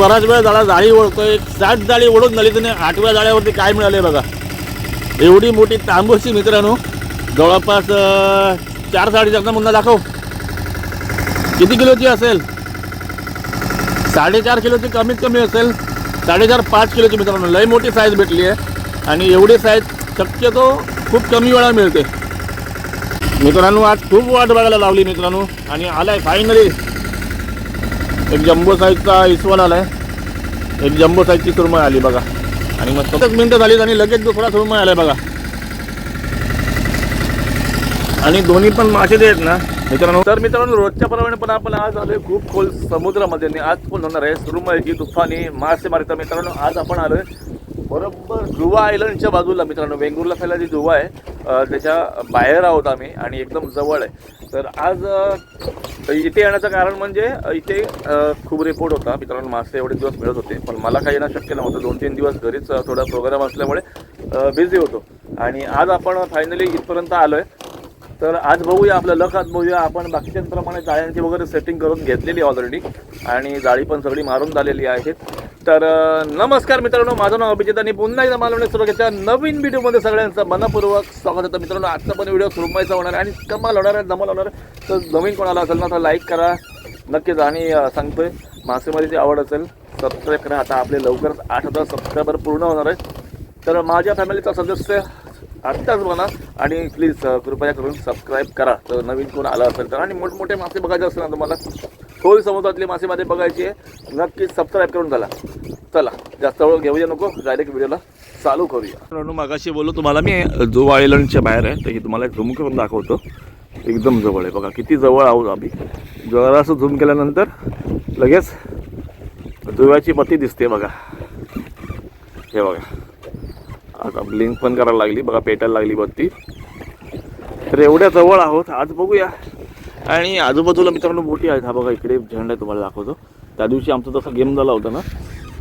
बराच वेळ झाला जाळी ओढतोय, 7 जाळी ओढून झाली तर 8व्या जाळ्यावरती काय मिळाले बघा. एवढी मोठी तांबूसची मित्रांनो, जवळपास 4 साडेचारचा मुन्ना दाखव. किती किलोची असेल? 4.5 किलोची कमीत कमी असेल. 4.5-5 किलोची मित्रांनो, लई मोठी साईज भेटली आहे. आणि एवढी साईज शक्यतो खूप कमी वेळा मिळते मित्रांनो. आज खूप वाट बघायला लावली मित्रांनो, आणि आलाय फायनली. एक जम्बो साईजचा इसवण आलाय, एक जम्बो साईजची सुरमई आली बघा. आणि मग 7 मिनिटं झालीत आणि लगेच दुसरा सुरमई आलाय बघा. आणि दोन्ही पण मासे जे आहेत ना मित्रांनो, तर मित्रांनो रोजच्या प्रमाणे पण आपण आज आलोय खूप खोल समुद्रामध्ये. आणि आज पण होणार आहे सुरमईची तुफानी मासेमारी. तर मित्रांनो आज आपण आलोय बरोबर जुवा आयलंडच्या बाजूला मित्रांनो. वेंगुर्ला खायला जी जुवा आहे त्याच्या बाहेर आहोत आम्ही, आणि एकदम जवळ आहे. तर आज इथे येण्याचं कारण म्हणजे इथे खूप रिपोर्ट होता मित्रांनो. मासे एवढे दिवस मिळत होते, पण मला काही येणं शक्य नव्हतं. 2-3 दिवस घरीच थोडा प्रोग्राम असल्यामुळे बिझी होतो. आणि आज आपण फायनली इथपर्यंत आलोय. तर आज बघूया आपलं लक, आज बघूया. आपण बाकीच्यांप्रमाणे जाळ्यांची वगैरे सेटिंग करून घेतलेली ऑलरेडी, आणि जाळी पण सगळी मारून झालेली आहेत. तर नमस्कार मित्रांनो, माझं नाव अभिजित, आणि पुन्हा एकदा मालवणी सुरक्षेच्या नवीन व्हिडिओमध्ये सगळ्यांचं मनपूर्वक स्वागत होतं मित्रांनो. आजचा पण व्हिडिओ सुरमईचा होणार आहे, आणि कमाल होणार आहे, धमाल होणार आहे. तर नवीन कोणाला असेल ना तर लाईक करा नक्कीच. आणि सांगतोय मासेमारीची आवड असेल सबस्क्राईब करा. आता आपले लवकरच 8,000 सबस्क्रायबर पूर्ण होणार आहे. तर माझ्या फॅमिलीचा सदस्य आत्ताच बना, आणि प्लीज कृपया करून सबस्क्राईब करा. तर नवीन कोण आला असेल तर, आणि मोठमोठे मासे बघायचे असेल ना तुम्हाला, खोल समुद्रातले मासेमारी बघायची आहे, नक्कीच सबस्क्राईब करून झाला. चला जास्त वेळ घेऊया नको, डायरेक्ट व्हिडिओला चालू करूया. मित्रांनो मागाशी बोललो तुम्हाला मी जुवा आयलंडच्या बाहेर आहे, तर तुम्हाला झूम करून दाखवतो. एकदम जवळ आहे बघा, किती जवळ आहोत आम्ही. जरासं झूम केल्यानंतर लगेच जुव्याची पत्ती दिसते बघा. हे बघा, आता ब्लिंक पण करायला लागली बघा, पेटायला लागली बत्ती. तर एवढ्या जवळ आहोत आज, बघूया. आणि आजूबाजूला मित्रांनो बोटी आहेत. हा बघा इकडे झेंडा तुम्हाला दाखवतो. त्या दिवशी आमचा तसा गेम झाला होता ना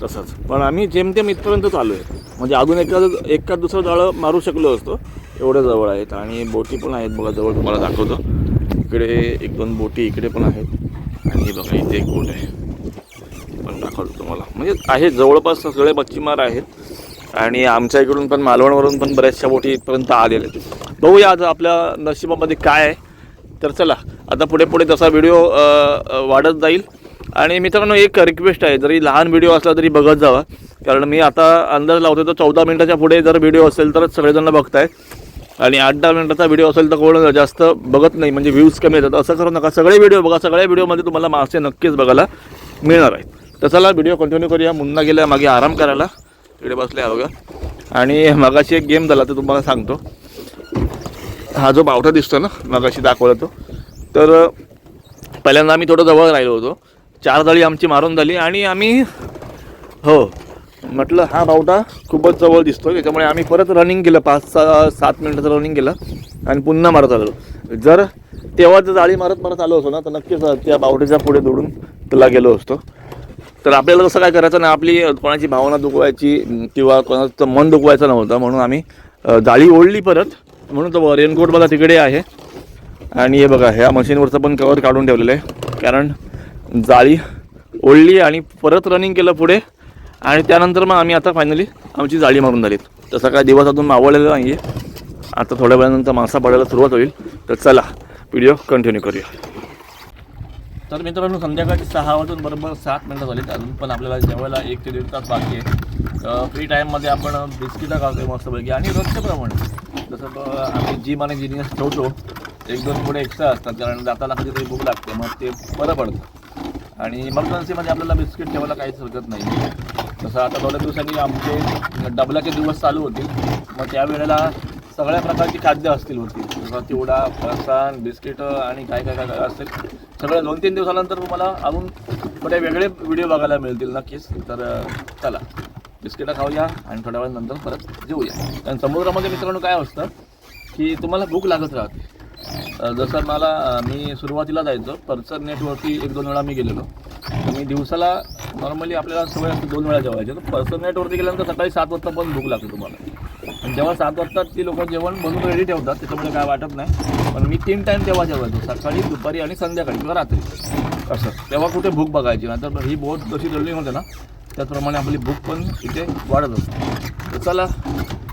तसाच, पण आम्ही जेमतेम इथपर्यंत चालू आहे. म्हणजे अजून एका दुसरं जाळं मारू शकलो असतो, एवढ्या जवळ आहेत. आणि बोटी पण आहेत बघा जवळ, तुम्हाला दाखवतो. इकडे 1-2 बोटी इकडे पण आहेत, आणि बघा इथे एक बोट आहे, पण दाखवतो तुम्हाला. म्हणजे आहेत जवळपास सगळे मच्छीमार आहेत. आणि आमच्या इकडून पण मालवणवरून पण बऱ्याचशा बोटी इथपर्यंत आलेले आहेत. बघूया आज आपल्या नशिबामध्ये काय आहे. तर चला आता पुढे पुढे तसा व्हिडिओ वाढत जाईल. आणि मित्रांनो एक रिक्वेस्ट आहे, जरी लहान व्हिडिओ असला तरी बघत जावा, कारण मी आता अंदाज लावतो तर 14 मिनिटाच्या पुढे जर व्हिडिओ असेल तरच सगळेजण बघताय, आणि 8-10 मिनिटाचा व्हिडिओ असेल तर कोण जास्त बघत नाही, म्हणजे व्ह्यूज कमी येतात. असं करू नका, सगळे व्हिडिओ बघा. सगळ्या व्हिडिओमध्ये तुम्हाला मासे नक्कीच बघायला मिळणार आहेत. तर चला व्हिडिओ कंटिन्यू करूया. मुन्ना गेला मागे आराम करायला, इकडे बसले बघा. आणि मगाशी एक गेम झाला तर तुम्हाला सांगतो. हा जो बावटा दिसतो ना मगाशी दाखवला तो, तर पहिल्यांदा आम्ही थोडं जवळ राहिलो होतो. 4 जाळी आमची मारून झाली, आणि आम्ही म्हटलं हा बावटा खूपच जवळ दिसतो, त्याच्यामुळे आम्ही परत रनिंग केलं. 5-7 मिनिटाचं रनिंग केलं, आणि पुन्हा मारत आलो. जर तेव्हा जर जाळी मारत आलो असतो ना तर नक्कीच त्या बावट्याच्या पुढे दौडून त्याला गेलो असतो. तर आपल्याला तसं काय करायचं नाही, आपली कोणाची भावना दुखवायची किंवा कोणाचं मन दुखवायचं नव्हतं, म्हणून आम्ही जाळी ओढली परत. म्हणून तो रेनकोट बघा तिकडे आहे, आणि हे बघा ह्या मशीनवरचं पण कवर काढून ठेवलेलं आहे, कारण जाळी ओढली आणि परत रनिंग केलं पुढे. आणि त्यानंतर मग आम्ही आता फायनली आमची जाळी मारून झालीत. तसं काय दिवस अजून मावळलेला नाही आहे, आता थोड्या वेळानंतर मासा पडायला सुरुवात होईल. तर चला व्हिडिओ कंटिन्यू करूया. तर मित्रांनो संध्याकाळी 6 वाजून बरोबर 7 मिनिटं झालीत. अजून पण आपल्याला जेवायला 1 ते 1.5 तास बाकी आहे. फ्री टाईममध्ये आपण बिस्किटं खातोय मस्तपैकी. आणि रोजच्याप्रमाणे जसं आम्ही जिम आणि जिनियस ठेवतो, 1-2 पुढे एक्स्ट्रा असतात, कारण जाताना कधीतरी भूक लागते, मग ते बरं पडतं. आणि इमर्जन्सीमध्ये आपल्याला बिस्किट ठेवायला काहीच हरकत नाही. तसं आता थोड्या दिवसांनी आमचे डबलाचे दिवस चालू होतील, मग त्यावेळेला सगळ्या प्रकारची खाद्य असतील होती, जसं चिवडा, फरसाण, बिस्किटं आणि काय काय काय असेल सगळं. 2-3 दिवसानंतर तुम्हाला अजून थोडे वेगळे व्हिडिओ बघायला मिळतील नक्कीच. तर चला बिस्किटं खाऊया, आणि थोड्या वेळानंतर परत जेऊया. कारण समुद्रामध्ये मित्रांनो काय असतं की तुम्हाला भूक लागत राहते. जसं मी सुरुवातीला जायचो पर्सन नेटवरती 1-2 वेळा मी गेलेलो. तर मी दिवसाला नॉर्मली आपल्याला सवय असते 2 वेळा जेवायचे. तर पर्सन नेटवरती गेल्यानंतर सकाळी 7 वाजता पण भूक लागते तुम्हाला. आणि जेव्हा 7 वाजता ती लोक जेवण बनवून रेडी ठेवतात, त्याच्यामुळे काय वाटत नाही. पण मी 3 टाईम तेव्हा जेवायचो, सकाळी, दुपारी आणि संध्याकाळी किंवा रात्री असं. तेव्हा कुठे भूक बघायची ना, तर ही बोट जशी जळली होते ना त्याचप्रमाणे आपली भूक पण इथे वाढत असते. तर चला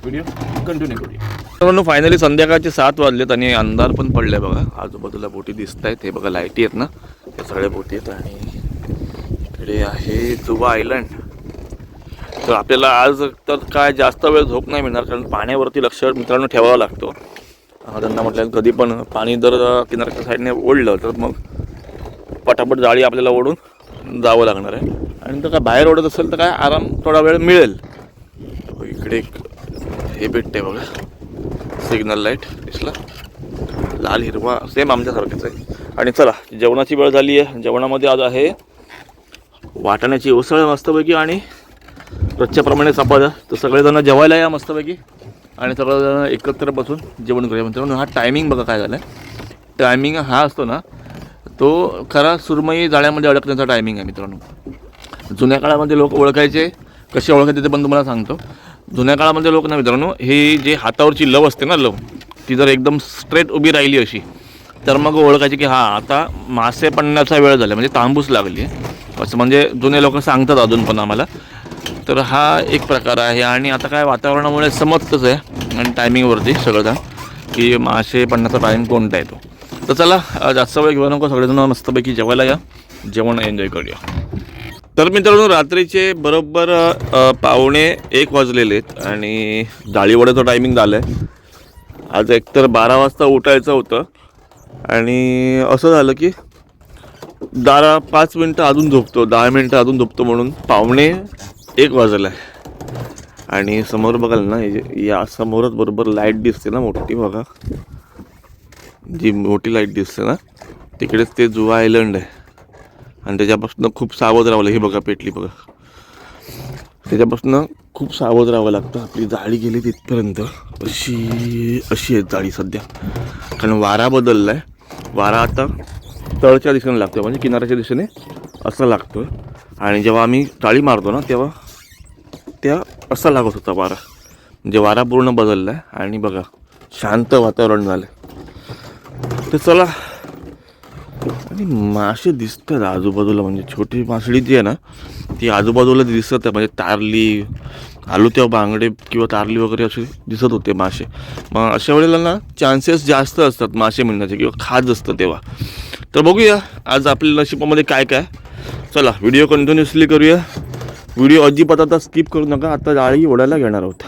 व्हिडिओ कंटिन्यू करूया. म्हणून फायनली संध्याकाळचे 7 वाजलेत आणि अंधार पण पडले बघा. आजूबाजूला बोटी दिसत आहेत, हे बघा लाईटी आहेत ना, त्या सगळ्या बोटी आहेत. आणि इकडे आहे जुवा आयलंड. तर आपल्याला आज तर काय जास्त वेळ झोप नाही मिळणार, कारण पाण्यावरती लक्ष मित्रांनो ठेवावं लागतो. त्यांना म्हटलं कधी पण पाणी जर किनाऱ्याच्या साईडने ओढलं तर मग पटापट जाळी आपल्याला ओढून जावं लागणार आहे. आणि तर काय बाहेर ओढत असेल तर काय आराम थोडा वेळ मिळेल. इकडे एक हे भेटते बघा, सिग्नल लाईट दिसला, लाल हिरवा सेम आमच्यासारखेच आहे. आणि चला जेवणाची वेळ झाली आहे. जेवणामध्ये आज आहे वाटाण्याची उसळ मस्तपैकी आणि रोजच्याप्रमाणे चपात्या. तर सगळेजण जेवायला या मस्तपैकी आणि सगळेजण एकत्र बसून जेवण करूया. मित्रांनो हा टायमिंग बघा काय झाला आहे. टायमिंग हा असतो ना, तो खरा सुरमई जाळ्यामध्ये अडकण्याचा टायमिंग आहे मित्रांनो. जुन्या काळामध्ये लोक ओळखायचे, कसे ओळखायचे ते पण तुम्हाला सांगतो. जुन्या काळामध्ये लोक ना मित्रांनो, हे जे हातावरची लव असते ना, लव ती जर एकदम स्ट्रेट उभी राहिली अशी, तर मग ओळखायचे की हा आता मासे पडण्याचा वेळ झाला, म्हणजे तांबूस लागली आहे असं. म्हणजे जुने लोक सांगतात अजून पण आम्हाला. तर हा एक प्रकार आहे. आणि आता काय वातावरणामुळे समजतंच आहे आणि टायमिंगवरती सगळं की मासे पडण्याचा टाईम कोणता आहे तो. तर चला जास्त वेळ घेऊ नको, सगळेजण मस्तपैकी जेवायला या, जेवण एन्जॉय करूया. तर मित्रांनो रात्रीचे बरोबर 12:45 वाजलेले आहेत आणि जाळीवड्याचं टायमिंग झालं आहे. आज एकतर 12 वाजता उठायचं होतं आणि असं झालं की 5 मिनटं अजून झोपतो, 10 मिनटं अजून झोपतो, म्हणून 12:45 वाजलं आहे. आणि समोर बघाल ना, या समोरच बरोबर लाईट दिसते ना मोठी बघा, जी मोठी लाईट दिसते ना तिकडेच ते जुवा आयलंड आहे. आणि त्याच्यापासून खूप सावध राहावं. हे बघा पेटली बघा, त्याच्यापासून खूप सावध राहावं लागतं. आपली जाळी गेली तिथपर्यंत अशी आहे जाळी सध्या, कारण वारा बदलला आहे. वारा आता तळच्या दिशेने लागतो, म्हणजे किनाऱ्याच्या दिशेने असं लागतो. आणि जेव्हा आम्ही जाळी मारतो ना तेव्हा त्या असा लागत होता वारा, म्हणजे वारा पूर्ण बदलला आहे. आणि बघा शांत वातावरण झालं. तर चला, आणि मासे दिसतात आजूबाजूला, म्हणजे छोटी मासळी जी आहे ना ती आजूबाजूला दिसत आहे. म्हणजे तारली, आलू तेव्हा बांगडे किंवा तारली वगैरे असे दिसत होते मासे. मग अशा वेळेला ना चान्सेस जास्त असतात मासे मिळण्याचे किंवा खाज असतं तेव्हा. तर बघूया आज आपल्या नशिबामध्ये काय काय. चला व्हिडिओ कंटिन्युअसली करूया. व्हिडिओ अजिबात आता स्किप करू नका. आता जाळी ओढायला घेणार आहोत.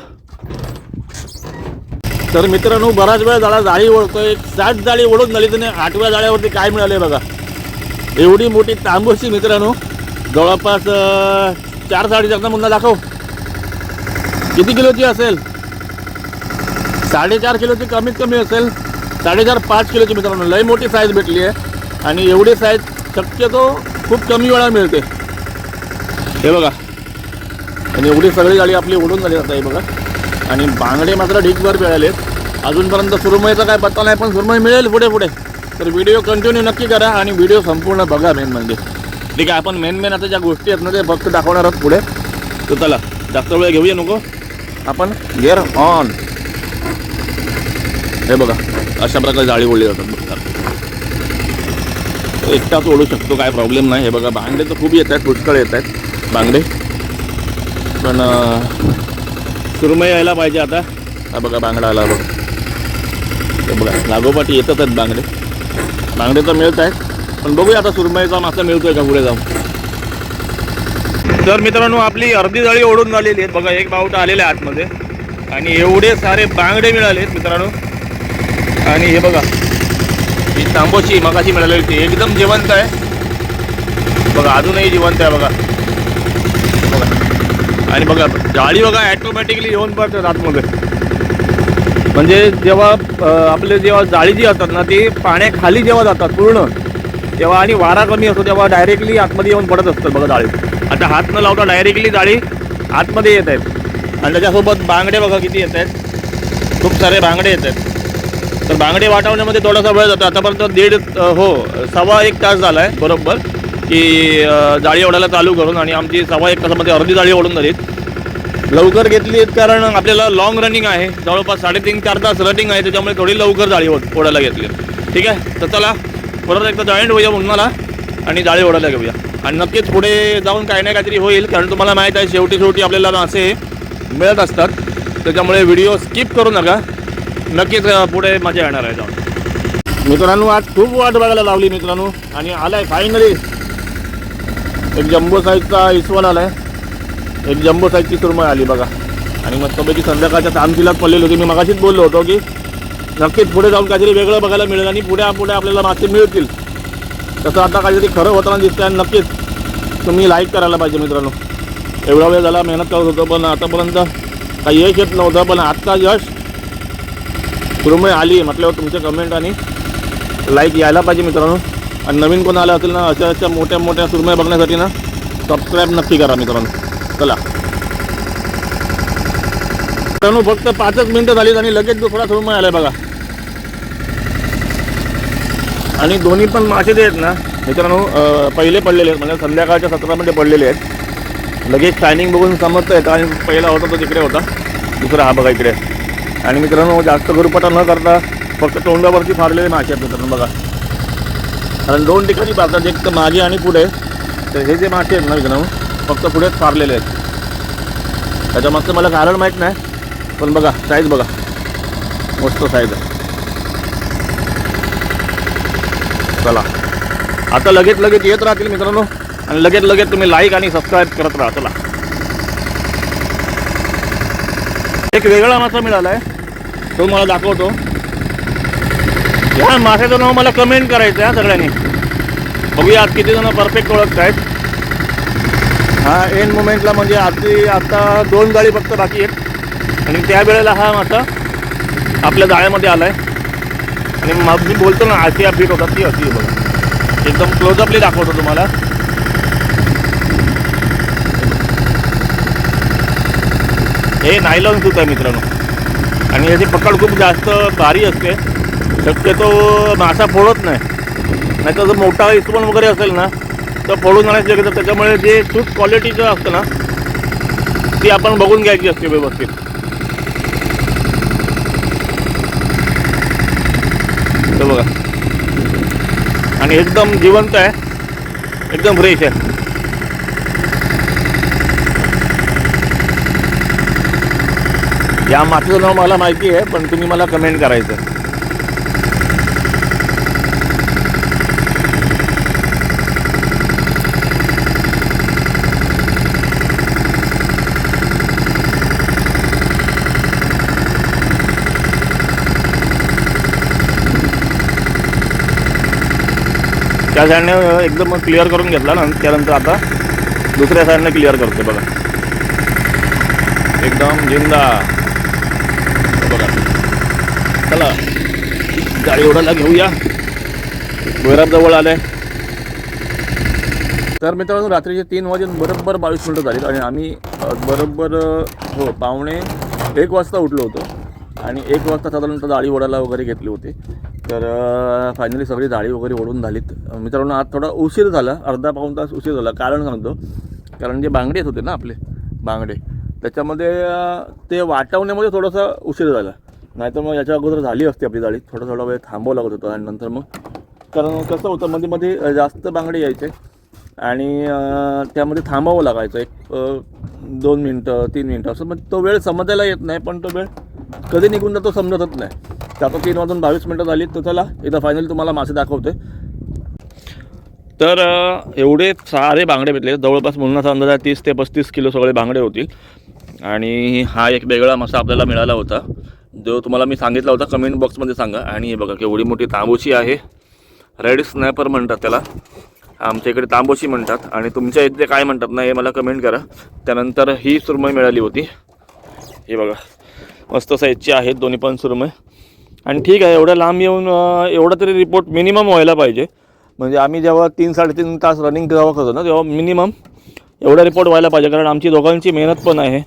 तर मित्रांनो बराच वेळ झाला जाळी ओढतोय. 7 जाळी ओढून झाली, तर 8व्या जाळ्यावरती काय मिळाले बघा, एवढी मोठी तांबूसची मित्रांनो, जवळपास 4 साडेचारचा मुन्ना दाखव, किती किलोची असेल, 4.5 किलोची कमीत कमी असेल, 4.5-5 किलोची मित्रांनो. लई मोठी साईज भेटली आहे. आणि एवढी साईज शक्यतो खूप कमी वेळा मिळते. हे बघा, आणि एवढी सगळी जाळी आपली ओढून झाली जात आहे बघा. आणि बांगडे मात्र ढीकभर मिळाले. अजूनपर्यंत सुरमईचा काय पत्ता नाही, पण सुरमई मिळेल पुढे पुढे. तर व्हिडिओ कंटिन्यू नक्की करा आणि व्हिडिओ संपूर्ण बघा. मेन म्हणजे ठीक आहे, आपण मेन आता ज्या गोष्टी आहेत ना ते फक्त दाखवणार आहोत पुढे. तर चला जास्त वेळ घेऊया नको, आपण गिअर ऑन. हे बघा अशा प्रकारे जाळी ओढली जातात बघा. एकटाच ओढू शकतो, काय प्रॉब्लेम नाही. हे बघा बांगडे तर खूप येत आहेत, पुष्कळ येत आहेत बांगडे, पण सुरमई यायला पाहिजे आता. हा बघा बांगडा आला बघा. हे बघा लागोपाठी येतात आहेत बांगडे. बांगडे तर मिळत आहेत, पण बघूया आता सुरमईचा मासा मिळतोय का पुढे जाऊन. तर मित्रांनो आपली अर्धी जाळी ओढून झालेली आहे बघा. एक बावटा आलेला आहे आतमध्ये आणि एवढे सारे बांगडे मिळाले आहेत मित्रांनो. आणि हे बघा ही तांबोशी मगाशी मिळालेली होती, एकदम जिवंत आहे बघा, अजूनही जिवंत आहे बघा. आणि बघा जाळी बघा ॲटोमॅटिकली येऊन पडतात आतमध्ये. म्हणजे जेव्हा आपले जेव्हा जाळी जी असतात ना ती पाण्याखाली जेव्हा जातात पूर्ण तेव्हा, आणि वारा कमी असतो तेव्हा डायरेक्टली आतमध्ये येऊन पडत असतात बघा जाळी. आता हात न लावता डायरेक्टली जाळी आतमध्ये येत आहेत. आणि त्याच्यासोबत बांगडे बघा किती येत आहेत, खूप सारे बांगडे येत आहेत. तर बांगडे वाटवण्यामध्ये थोडासा वेळ जातो. आतापर्यंत 1.5 तास झाला आहे बरोबर की जाळी ओढायला चालू करून, आणि आमची 1.25 तासामध्ये अर्धी जाळी ओढून झाली. लवकर घेतली आहेत कारण आपल्याला लॉंग रनिंग आहे, जवळपास 3.5-4 तास रनिंग आहे, त्याच्यामुळे थोडी लवकर जाळी ओढायला घेतली. ठीक आहे, तर चला परत एकदा जॉईंट होऊया उन्हाला आणि जाळी ओढायला घेऊया. आणि नक्कीच पुढे जाऊन काही ना काहीतरी होईल, कारण तुम्हाला माहीत आहे शेवटी आपल्याला मासे मिळत असतात, त्याच्यामुळे व्हिडिओ स्किप करू नका. नक्कीच पुढे मजा येणार आहे. जाऊन मित्रांनो आज खूप वाट बघायला लावली मित्रांनो, आणि आलाय फायनली एक जम्बो साईजचा इसवण आलाय, एक जम्बो साईजची सुरमई आली बघा. आणि मस्तपैकी संध्याकाळच्या तामतीलाच पडलेली होती. मी मगाशीच बोललो होतो की नक्कीच पुढे जाऊन काहीतरी वेगळं बघायला मिळेल आणि पुढे आपल्याला मासे मिळतील. तसं आता काहीतरी खरं होताना दिसतं, आणि नक्कीच तुम्ही लाईक करायला पाहिजे मित्रांनो. एवढा वेळ झाला मेहनत करत होतो, पण आतापर्यंत काही यश येत नव्हतं, पण आत्ता यश सुरमई आली म्हटल्यावर तुमचे कमेंट आणि लाईक यायला पाहिजे मित्रांनो. आणि नवीन कोण आलं असेल ना अशा मोठ्या सुरमई बघण्यासाठी ना सबस्क्राईब नक्की करा मित्रांनो. चला मित्रांनो, फक्त 5च मिनिटं झालीत आणि लगेच दुसरा सुरमई आलाय बघा. आणि दोन्ही पण मासे जे आहेत ना मित्रांनो पहिले पडलेले आहेत, म्हणजे संध्याकाळच्या 17 पडलेले आहेत. लगेच शायनिंग बघून समजतं येतं. आणि पहिला होता तो तिकडे होता, दुसरा हा बघा इकडे. आणि मित्रांनो जास्त गुरुपटा न करता फक्त तोंडावरती फारलेले मासे आहेत मित्रांनो बघा. कारण 2 ठिकाणी पाहतात, एक तर मागे आणि पुढे. तर हे जे मासे आहेत ना मित्रांनो फक्त पुढेच फारलेले आहेत. त्याच्यामागचं मला कारण माहीत नाही, पण बघा साईज बघा, मस्त साईज आहे. चला आता लगेच येत राहतील मित्रांनो, आणि लगेच तुम्ही लाईक आणि सबस्क्राईब करत राहा. चला एक वेगळा मासा मिळाला आहे, तो मला दाखवतो. या माशाचं नाव मला कमेंट करायचं आहे सगळ्यांनी. बघूया आज किती जण परफेक्ट ओळखत आहेत. हा एंड मोमेंटला म्हणजे आता 2 जाळी फक्त बाकी आहेत, आणि त्यावेळेला हा मासा आपल्या जाळ्यामध्ये आला आहे. आणि मी बोलतो ना आशिया फिट होता ती अशी बघा, एकदम क्लोजअपली दाखवतो तुम्हाला. हे नायलॉन सूत आहे मित्रांनो, आणि याची पकड खूप जास्त भारी असते. शक्यतो मासा फोडत नाही तर जर मोठा इसवण वगैरे असेल ना तर फोडून जाण्याची शक्यता. त्याच्यामुळे जे सूत क्वालिटीचं असतं ना ती आपण बघून घ्यायची असते व्यवस्थित. तर बघा, आणि एकदम जिवंत आहे, एकदम फ्रेश आहे. या मातीचं नाव मला माहिती आहे, पण तुम्ही मला कमेंट करायचं. त्या साईडने एकदम क्लिअर करून घेतला ना, त्यानंतर आता दुसऱ्या साईडने क्लिअर करतो बघा, एकदम जिंदा बघा. चला जाळी ओढायला घेऊया, भैरव जवळ आले. तर मित्रांनो रात्रीचे 3 वाजून बरोबर 22 मिनिटं झालीत, आणि आम्ही बरोबर 1:15 वाजता उठलो होतो, आणि 1 वाजता साधारणतः जाळी ओढायला वगैरे घेतली होती. तर फायनली सगळी जाळी वगैरे ओढून झालीत मित्रांनो. आज थोडा उशीर झाला, अर्धा-पाऊण तास उशीर झाला. कारण सांगतो, कारण जे बांगडे होते ना आपले बांगडे, त्याच्यामध्ये ते वाटवण्यामध्ये थोडासा उशीर झाला. नाहीतर मग याच्या अगोदर झाली असती आपली जाळी. थोडा वेळ थांबावं लागत होतं, आणि नंतर मग कारण कसं होतं मध्ये जास्त बांगडे यायचे, आणि त्यामध्ये थांबावं लागायचं 2 मिनटं 3 मिनटं असं. मग तो वेळ समजायला येत नाही, पण तो वेळ कधी निघून जातो समजतच नाही. तर आता 3 वाजून 22 मिनटं झाली. तर चला एकदा फायनली तुम्हाला मासे दाखवते. तर एवढे सारे बांगडे भेटले, जवळपास मुलांचा अंदाज आहे 30 ते 35 किलो सगळे बांगडे होतील. आणि हा एक वेगळा मासा आपल्याला मिळाला होता, जो तुम्हाला मी सांगितला होता. कमेंट बॉक्समध्ये सांगा. आणि हे बघा केवढी मोठी तांबोशी आहे, रेड स्नॅपर म्हणतात त्याला, आमच्या इकडे तांबोशी म्हणतात, आणि तुमच्या इथे काय म्हणतात ना हे मला कमेंट करा. त्यानंतर ही सुरमई मिळाली होती, हे बघा मस्त साईजची आहेत दोन्ही पण सुरमई. आणि ठीक आहे, एवढ्या लांब येऊन एवढा तरी रिपोर्ट मिनिमम व्हायला पाहिजे. म्हणजे आम्ही जेव्हा 3-3.5 तास रनिंग जेव्हा करतो ना, तेव्हा मिनिमम एवढा रिपोर्ट व्हायला पाहिजे, कारण आमची दोघांची मेहनत पण आहे.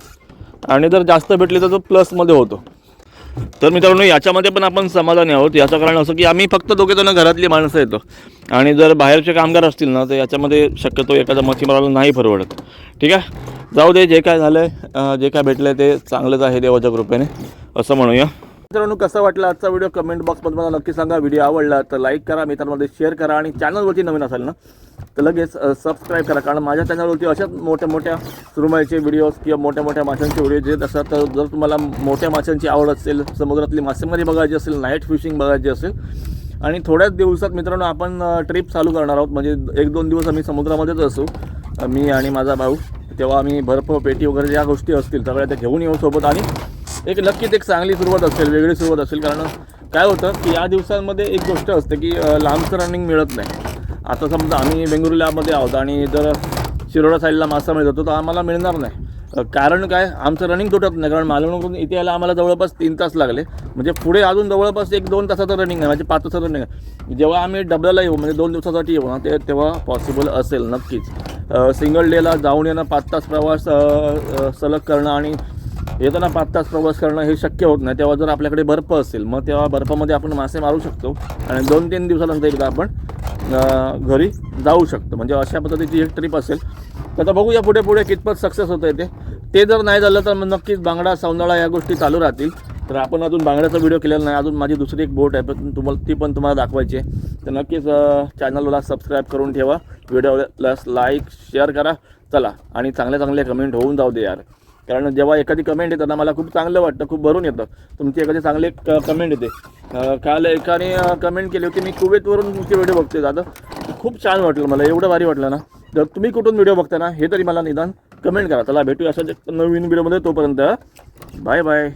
आणि जर जास्त भेटली तर तो प्लसमध्ये होतो. तर मित्रांनो याच्यामध्ये पण आपण समाधानी आहोत. याचं कारण असं की आम्ही फक्त दोघेजणं घरातली माणसं येतो आणि जर बाहेरचे कामगार असतील ना तर याच्यामध्ये शक्यतो एखादा मच्छीमाराला नाही परवडत. ठीक आहे, जाऊ दे, जे काय झालं आहे जे काय भेटलं आहे ते चांगलंच आहे देवाच्या कृपेने असं म्हणूया. मित्रांनो कसा वाटला आजचा व्हिडिओ कमेंट बॉक्समध्ये मला नक्की सांगा. व्हिडिओ आवडला तर लाईक करा, मित्रांमध्ये शेअर करा आणि चॅनलवरती नवीन असाल ना तर लगेच सबस्क्राईब करा. कारण माझ्या चॅनलवरती अशाच मोठ्या मोठ्या सुरमईचे व्हिडिओज किंवा मोठ्या मोठ्या माशांचे व्हिडिओ येत असतात. तर जर तुम्हाला मोठ्या माशांची आवड असेल, समुद्रातली मासेमारी बघायची असेल, नाईट फिशिंग बघायची असेल आणि थोड्याच दिवसात मित्रांनो आपण ट्रिप चालू करणार आहोत. म्हणजे 1-2 दिवस आम्ही समुद्रामध्येच असू, मी आणि माझा भाऊ. तेव्हा आम्ही बर्फ पेटी वगैरे ज्या गोष्टी असतील सगळ्या त्या घेऊन येऊ सोबत आणि नक्कीच एक चांगली सुरुवात असेल, वेगळी सुरुवात असेल. कारण काय होतं की या दिवसांमध्ये एक गोष्ट असते की लांबचं रनिंग मिळत नाही. आता समजा आम्ही बेंगुर्लामध्ये आहोत आणि जर शिरोडा साईडला मासा मिळत होतो तर आम्हाला मिळणार नाही. कारण काय, आमचं रनिंग तुटत नाही. कारण मालवणवरून इथे यायला आम्हाला जवळपास 3 तास लागले. म्हणजे पुढे अजून जवळपास 1-2 तासाचं रनिंग आहे, म्हणजे 5 तासाचं रनिंग आहे. जेव्हा आम्ही डबल्याला येऊ म्हणजे 2 दिवसासाठी येऊ ना तेव्हा पॉसिबल असेल नक्कीच. सिंगल डेला जाऊन येणं 5 तास प्रवास सलग करणं आणि येताना 5 तास प्रवास करणं हे शक्य होत नाही. तेव्हा जर आपल्याकडे बर्फ असेल मग तेव्हा बर्फामध्ये आपण मासे मारू शकतो आणि 2-3 दिवसानंतर एकदा आपण घरी जाऊ शकतो. म्हणजे अशा पद्धतीची एक ट्रिप असेल. तर आता बघूया पुढे पुढे कितपत सक्सेस होतं आहे ते जर नाही झालं तर मग नक्कीच बांगडा सौंदळा या गोष्टी चालू राहतील. तर आपण अजून बांगड्याचा व्हिडिओ केलेला नाही. अजून माझी दुसरी एक बोट आहे पण ती पण तुम्हाला दाखवायची आहे. तर नक्कीच चॅनलला सबस्क्राईब करून ठेवा, व्हिडिओला लाईक शेअर करा. चला आणि चांगले कमेंट होऊन जाऊ दे यार. कारण जेव्हा एखादी कमेंट येतं ना मला खूप चांगलं वाटतं, खूप भरून येतं. तुमची एखादी चांगली कमेंट येते. काल एकाने कमेंट केली होती, मी कुवेतवरून तुमचे व्हिडिओ बघते दादा, खूप छान वाटलं मला, एवढं भारी वाटलं ना. जर तुम्ही कुठून व्हिडिओ बघता ना हे तरी मला निदान कमेंट करा. चला भेटूया अशाच नवीन व्हिडिओमध्ये. तोपर्यंत बाय बाय.